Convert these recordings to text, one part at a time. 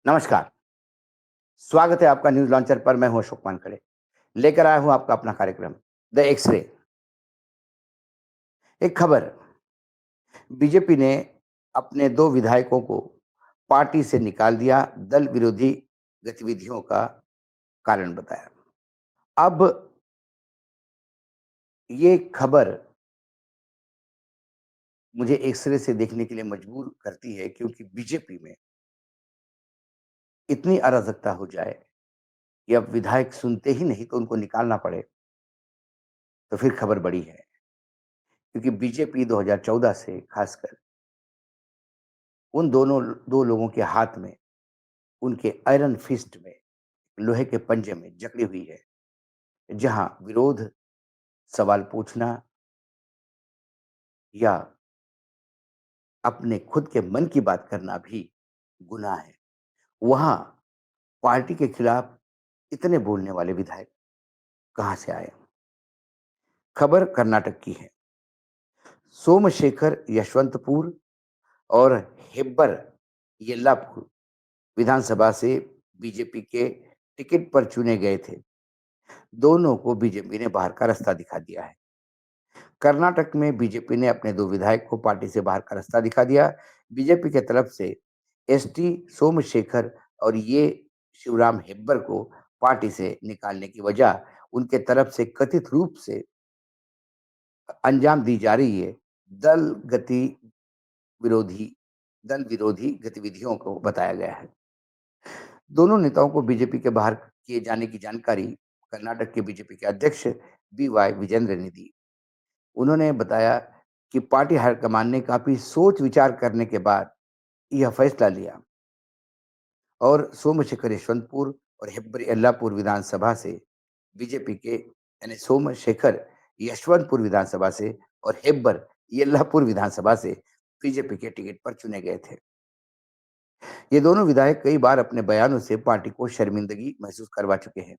नमस्कार, स्वागत है आपका न्यूज़ लॉन्चर पर। मैं हूं अशोक वानखेड़े। लेकर आया हूं आपका अपना कार्यक्रम द एक्स-रे। एक खबर, बीजेपी ने अपने 2 विधायकों को पार्टी से निकाल दिया, दल विरोधी गतिविधियों का कारण बताया। अब ये खबर मुझे एक्स-रे से देखने के लिए मजबूर करती है, क्योंकि बीजेपी में इतनी अराजकता हो जाए कि अब विधायक सुनते ही नहीं तो उनको निकालना पड़े, तो फिर खबर बड़ी है। क्योंकि बीजेपी 2014 से खासकर उन 2 लोगों के हाथ में, उनके आयरन फिस्ट में, लोहे के पंजे में जकड़ी हुई है, जहां विरोध, सवाल पूछना या अपने खुद के मन की बात करना भी गुनाह है। वहां पार्टी के खिलाफ इतने बोलने वाले विधायक कहां से आए? खबर कर्नाटक की है। सोमशेखर यशवंतपुर और हेब्बर येल्लापुर विधानसभा से बीजेपी के टिकट पर चुने गए थे। दोनों को बीजेपी ने बाहर का रास्ता दिखा दिया है। कर्नाटक में बीजेपी ने अपने 2 विधायक को पार्टी से बाहर का रास्ता दिखा दिया। बीजेपी की तरफ से एसटी सोमशेखर और ये शिवराम हेब्बर को पार्टी से निकालने की वजह उनके तरफ से कथित रूप से अंजाम दी जा रही है दल गति विरोधी दल विरोधी गतिविधियों को बताया गया है। दोनों नेताओं को बीजेपी के बाहर किए जाने की जानकारी कर्नाटक के बीजेपी के अध्यक्ष बीवाई विजेंद्र ने दी। उन्होंने बताया कि पार्टी हाईकमान ने काफी सोच विचार करने के बाद यह फैसला लिया और सोमशेखर यशवंतपुर और हेब्बर यल्लापुर विधानसभा से बीजेपी के यानी सोमशेखर यशवंतपुर विधानसभा से और हेब्बर यल्लापुर विधानसभा से बीजेपी के टिकट पर चुने गए थे। ये दोनों विधायक कई बार अपने बयानों से पार्टी को शर्मिंदगी महसूस करवा चुके हैं।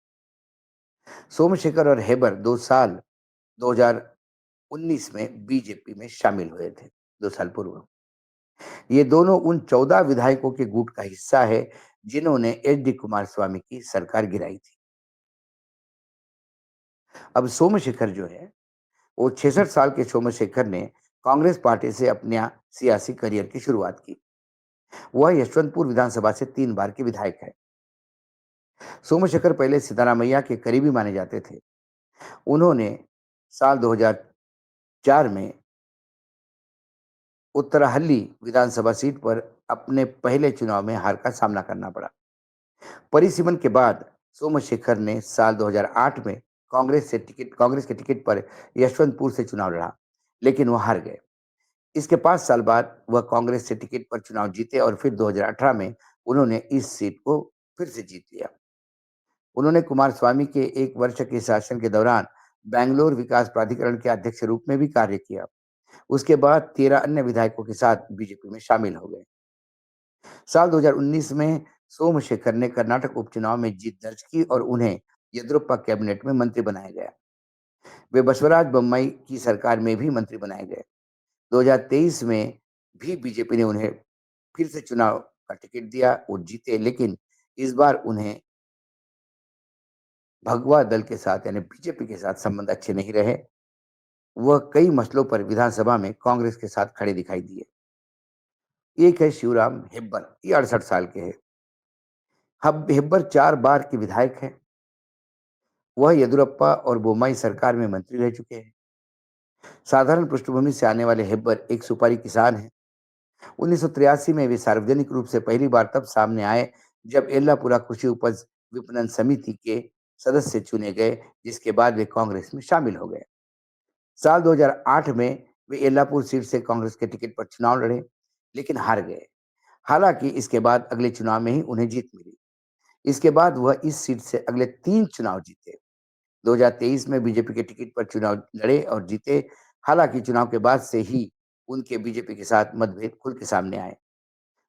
सोमशेखर और हेबर 2 साल 2019 में बीजेपी में शामिल हुए थे, 2 साल पूर्व। ये दोनों उन 14 विधायकों के गुट का हिस्सा है जिन्होंने एचडी कुमारस्वामी की सरकार गिराई थी। अब सोमशेखर जो है, वो 66 साल के सोमशेखर ने कांग्रेस पार्टी से अपना सियासी करियर की शुरुआत की। वह यशवंतपुर विधानसभा से 3 बार के विधायक है। सोमशेखर पहले सिद्धारामैया के करीबी माने जाते थे। उन्होंने साल 2004 में उत्तराहल्ली विधानसभा सीट पर अपने पहले चुनाव में हार का सामना करना पड़ा। परिसीमन के बाद सोमशेखर ने साल 2008 में कांग्रेस के टिकट पर यशवंतपुर से चुनाव लड़ा, लेकिन वह हार गए। इसके 5 साल बाद वह कांग्रेस से टिकट पर चुनाव जीते और फिर 2018 में उन्होंने इस सीट को फिर से जीत लिया। उन्होंने कुमारस्वामी के 1 वर्ष के शासन के दौरान बैंगलोर विकास प्राधिकरण के अध्यक्ष के रूप में भी कार्य किया। उसके बाद 13 अन्य विधायकों के साथ बीजेपी में शामिल हो गए। साल 2019 में सोमशेखर ने कर्नाटक उपचुनाव में जीत दर्ज की और उन्हें येदियुरप्पा कैबिनेट में मंत्री बनाया गया। वे बसवराज बोम्मई की सरकार में भी मंत्री बनाए गए। 2023 में भी बीजेपी ने उन्हें फिर से चुनाव का टिकट दिया, वो जीते, लेकिन इस बार उन्हें भगवा दल के साथ यानी बीजेपी के साथ संबंध अच्छे नहीं रहे। वह कई मसलों पर विधानसभा में कांग्रेस के साथ खड़े दिखाई दिए। एक है शिवराम हेब्बर, ये 68 साल के हैं। हब हेब्बर 4 बार के विधायक हैं। वह येदियुरप्पा और बोम्मई सरकार में मंत्री रह चुके हैं। साधारण पृष्ठभूमि से आने वाले हेब्बर एक सुपारी किसान हैं। 1983 में वे सार्वजनिक रूप से पहली बार तब सामने आए जब येल्लापुरा कृषि उपज विपणन समिति के सदस्य चुने गए, जिसके बाद वे कांग्रेस में शामिल हो गए। साल 2008 में वे येल्लापुर सीट से कांग्रेस के टिकट पर चुनाव लड़े, लेकिन हार गए। हालांकि इसके बाद अगले चुनाव में ही उन्हें जीत मिली। इसके बाद वह इस सीट से अगले 3 चुनाव जीते। 2023 में बीजेपी के टिकट पर चुनाव लड़े और जीते। हालांकि चुनाव के बाद से ही उनके बीजेपी के साथ मतभेद खुल के सामने आए।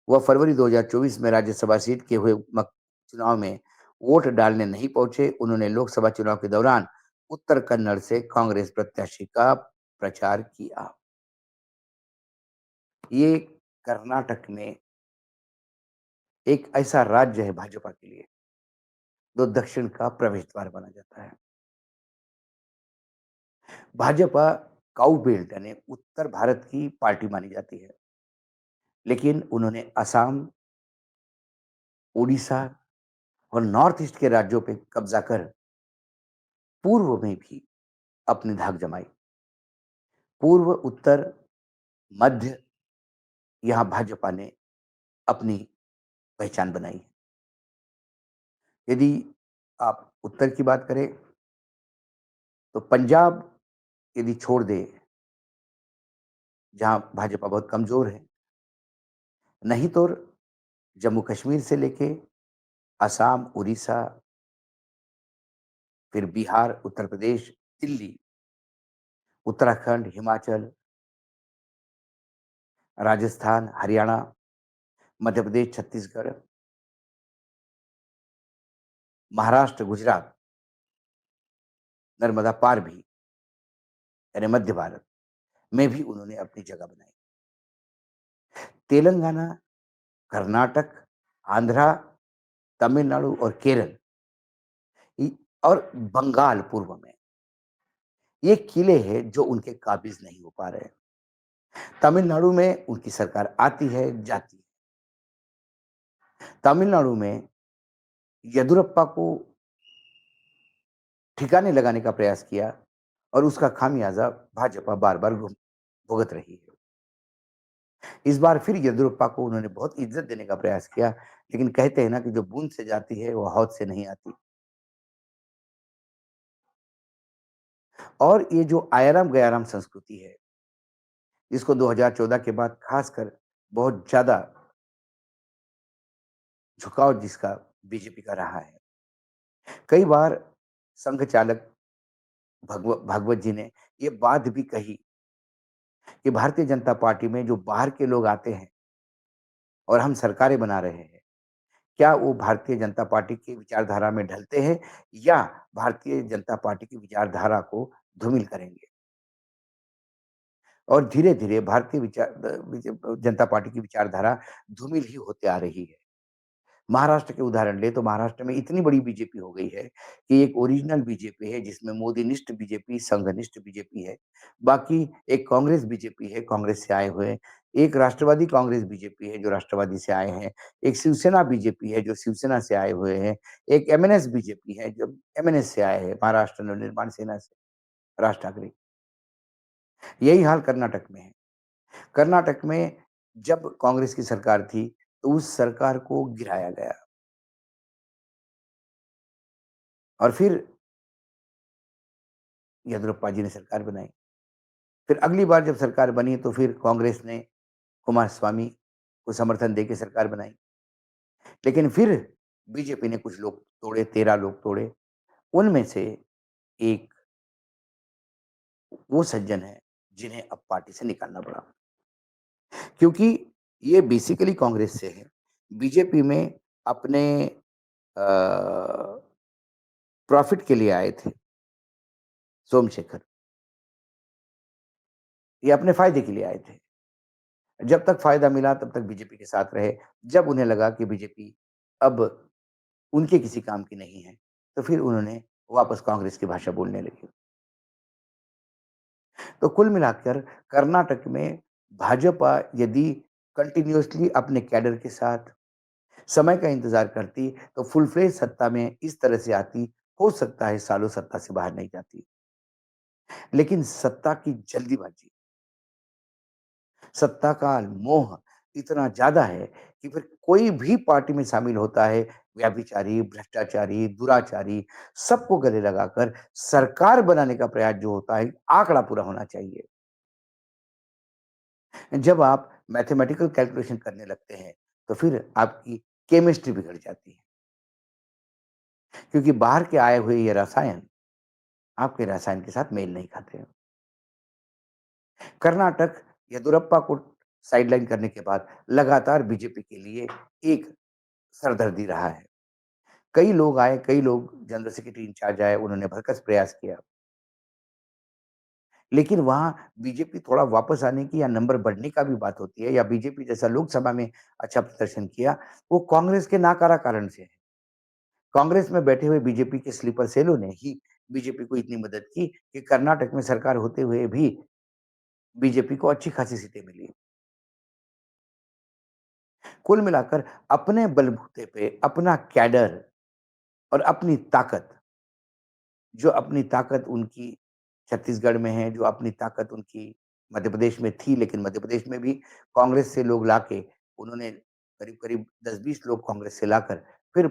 वह फरवरी 2024 में राज्यसभा सीट के हुए चुनाव में वोट डालने नहीं पहुंचे। उन्होंने लोकसभा चुनाव के दौरान उत्तर कन्नड़ से कांग्रेस प्रत्याशी का प्रचार किया। ये कर्नाटक में एक ऐसा राज्य है भाजपा के लिए, जो दक्षिण का प्रवेश द्वार माना जाता है। भाजपा काऊ बेल्ट यानी उत्तर भारत की पार्टी मानी जाती है, लेकिन उन्होंने असम, ओडिशा और नॉर्थ ईस्ट के राज्यों पे कब्जा कर पूर्व में भी अपनी धाक जमाई। पूर्व, उत्तर, मध्य, यहाँ भाजपा ने अपनी पहचान बनाई। यदि आप उत्तर की बात करें, तो पंजाब यदि छोड़ दें, जहाँ भाजपा बहुत कमज़ोर है, नहीं तो जम्मू कश्मीर से लेके असम, उड़ीसा, फिर बिहार, उत्तर प्रदेश, दिल्ली, उत्तराखंड, हिमाचल, राजस्थान, हरियाणा, मध्य प्रदेश, छत्तीसगढ़, महाराष्ट्र, गुजरात, नर्मदा पार भी यानी मध्य भारत में भी उन्होंने अपनी जगह बनाई। तेलंगाना, कर्नाटक, आंध्रा, तमिलनाडु और केरल इ और बंगाल पूर्व में, ये किले हैं जो उनके काबिज़ नहीं हो पा रहे हैं। तमिलनाडु में उनकी सरकार आती है, जाती है। तमिलनाडु में येदियुरप्पा को ठिकाने लगाने का प्रयास किया और उसका खामियाज़ा भाजपा बार-बार भुगत रही है। इस बार फिर येदियुरप्पा को उन्होंने बहुत इज़्ज़त देने का प्रयास किया, लेकिन कहते हैं ना कि जो बूँद से जाती है, वो हौद से नहीं आती। और ये जो आयाराम-गयाराम संस्कृति है, जिसको 2014 के बाद खासकर बहुत ज़्यादा झुकाव जिसका बीजेपी का रहा है। कई बार संघ चालक भागवत जी ने ये बात भी कही कि भारतीय जनता पार्टी में जो बाहर के लोग आते हैं और हम सरकारें बना रहे हैं, क्या वो भारतीय जनता पार्टी की विचारधारा में ढलते हैं या भारतीय जनता पार्टी की विचारधारा को धूमिल करेंगे? और धीरे-धीरे भारतीय जनता पार्टी की विचारधारा धूमिल ही होते आ रही है। महाराष्ट्र के उदाहरण लें तो महाराष्ट्र में इतनी बड़ी बीजेपी हो गई है कि एक ओरिजिनल बीजेपी है जिसमें मोदीनिष्ठ बीजेपी, संघनिष्ठ बीजेपी है। बाकी एक कांग्रेस बीजेपी है, कांग्रेस से आए हुए। एक राष्ट्रवादी कांग्रेस बीजेपी है जो राष्ट्रवादी से आए हैं। एक शिवसेना बीजेपी है जो शिवसेना से आए हुए हैं। एक एमएनएस बीजेपी है जो एमएनएस से आए हैं, महाराष्ट्र नवनिर्माण सेना से, राज ठाकरे। यही हाल कर्नाटक में है। कर्नाटक में जब कांग्रेस की सरकार थी, तो उस सरकार को गिराया गया और फिर येदियुरप्पा जी ने सरकार बनाई। फिर अगली बार जब सरकार बनी तो फिर कांग्रेस ने कुमारस्वामी को समर्थन देके सरकार बनाई। लेकिन फिर बीजेपी ने कुछ लोग तोड़े, 13 लोग तोड़े। उनमें से एक वो सज्जन हैं जिन्हें अब पार्टी से निकालना पड़ा। क्योंकि ये बेसिकली कांग्रेस से हैं। बीजेपी में अपने प्रॉफिट के लिए आए थे सोमशेखर। ये अपने फ़ायदे के लिए आए थे। जब तक फ़ायदा मिला तब तक बीजेपी के साथ रहे। जब उन्हें लगा कि बीजेपी अब उनके किसी काम की नहीं है, तो फिर उन्होंने वापस कांग्रेस की भाषा बोलने लगे। तो कुल मिलाकर कर्नाटक में भाजपा यदि कंटिन्यूअसली अपने कैडर के साथ समय का इंतज़ार करती, तो फुल फ्लेज सत्ता में इस तरह से आती, हो सकता है सालों सत्ता से बाहर नहीं जाती। लेकिन सत्ता की जल्दीबाज़ी, सत्ता का मोह इतना ज़्यादा है कि फिर कोई भी पार्टी में शामिल होता है, व्यभिचारी, भ्रष्टाचारी, दुराचारी, सबको गले लगाकर सरकार बनाने का प्रयास जो होता है, आँकड़ा पूरा होना चाहिए। जब आप मैथमेटिकल कैलकुलेशन करने लगते हैं, तो फिर आपकी केमिस्ट्री बिगड़ जाती है। क्योंकि बाहर के आए हुए ये रसायन, आपके रसायन के साथ मेल नहीं खाते हैं। कर्नाटक येदियुरप्पा को साइडलाइन करने के बाद लगातार बीजेपी के लिए एक सरदर्दी रहा है। कई लोग आए, कई लोग जनरल सेक्रेटरी इंचार्ज आए, उन्होंने भरसक प्रयास किया। लेकिन वहाँ बीजेपी थोड़ा वापस आने की या नंबर बढ़ने का भी बात होती है या बीजेपी जैसा लोकसभा में अच्छा प्रदर्शन किया, वो कांग्रेस के नाकारा कारण से है। कांग्रेस में बैठे हुए बीजेपी के स्लीपर सेलों ने ही बीजेपी को इतनी मदद की कि कर्नाटक में सरकार होते हुए भी बीजेपी को अच्छी खासी सीटें मिली। कुल मिलाकर अपने बलबूते पे अपना कैडर और अपनी ताकत, जो अपनी ताकत उनकी छत्तीसगढ़ में है, जो अपनी ताकत उनकी मध्य प्रदेश में थी, लेकिन मध्य प्रदेश में भी कांग्रेस से लोग लाके उन्होंने करीब-करीब 10-20 लोग कांग्रेस से लाकर फिर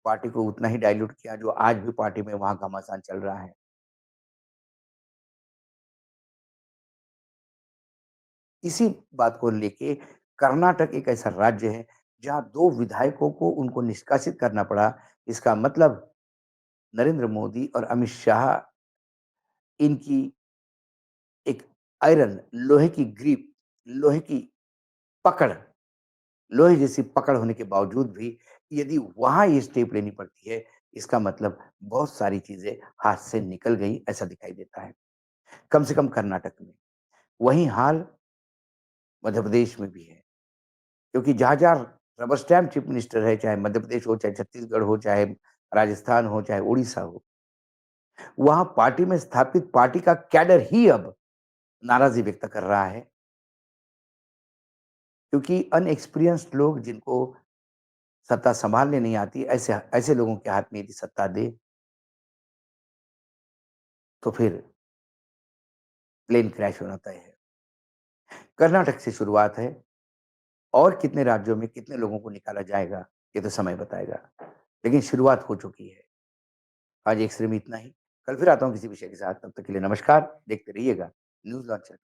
पार्टी को उतना ही डाइल्यूट किया, जो आज भी पार्टी में वहाँ घमासान चल रहा है। इसी बात को लेके कर्नाटक एक ऐसा राज्य है, जहाँ 2 विधायकों को उनको निष्कासित करना पड़ा। इसका मतलब नरेंद्र मोदी और अमित शाह इनकी एक आयरन लोहे की ग्रिप, लोहे की पकड़, लोहे जैसी पकड़ होने के बावजूद भी यदि वहाँ ये स्टेप लेनी पड़ती है, इसका मतलब बहुत सारी चीज़ें हाथ से निकल गई, ऐसा दिखाई देता है। कम से कम कर्नाटक में। वही हाल मध्य प्रदेश में भी है, क्योंकि जहाँ-जहाँ रबर स्टैम्प चीफ मिनिस्टर है, चाहे मध्य प्रदेश हो, चाहे छत्तीसगढ़ हो, चाहे राजस्थान हो, चाहे ओडिशा हो, वहाँ पार्टी में स्थापित पार्टी का कैडर ही अब नाराज़ी व्यक्त कर रहा है, क्योंकि अनएक्सपीरियंस्ड लोग जिनको सत्ता सँभालने नहीं आती, ऐसे ऐसे लोगों के हाथ में यदि सत्ता दे, तो फिर प्लेन क्रैश होना तय है। कर्नाटक से शुरुआत है और कितने राज्यों में कितने लोगों को निकाला जाएगा, ये तो समय बताएगा। लेकिन शुरुआत हो चुकी है। आज एक्स-रे में इतना ही। कल फिर आता हूँ किसी विषय के साथ, तब तक के लिए नमस्कार। देखते रहिएगा न्यूज़ लॉन्चर।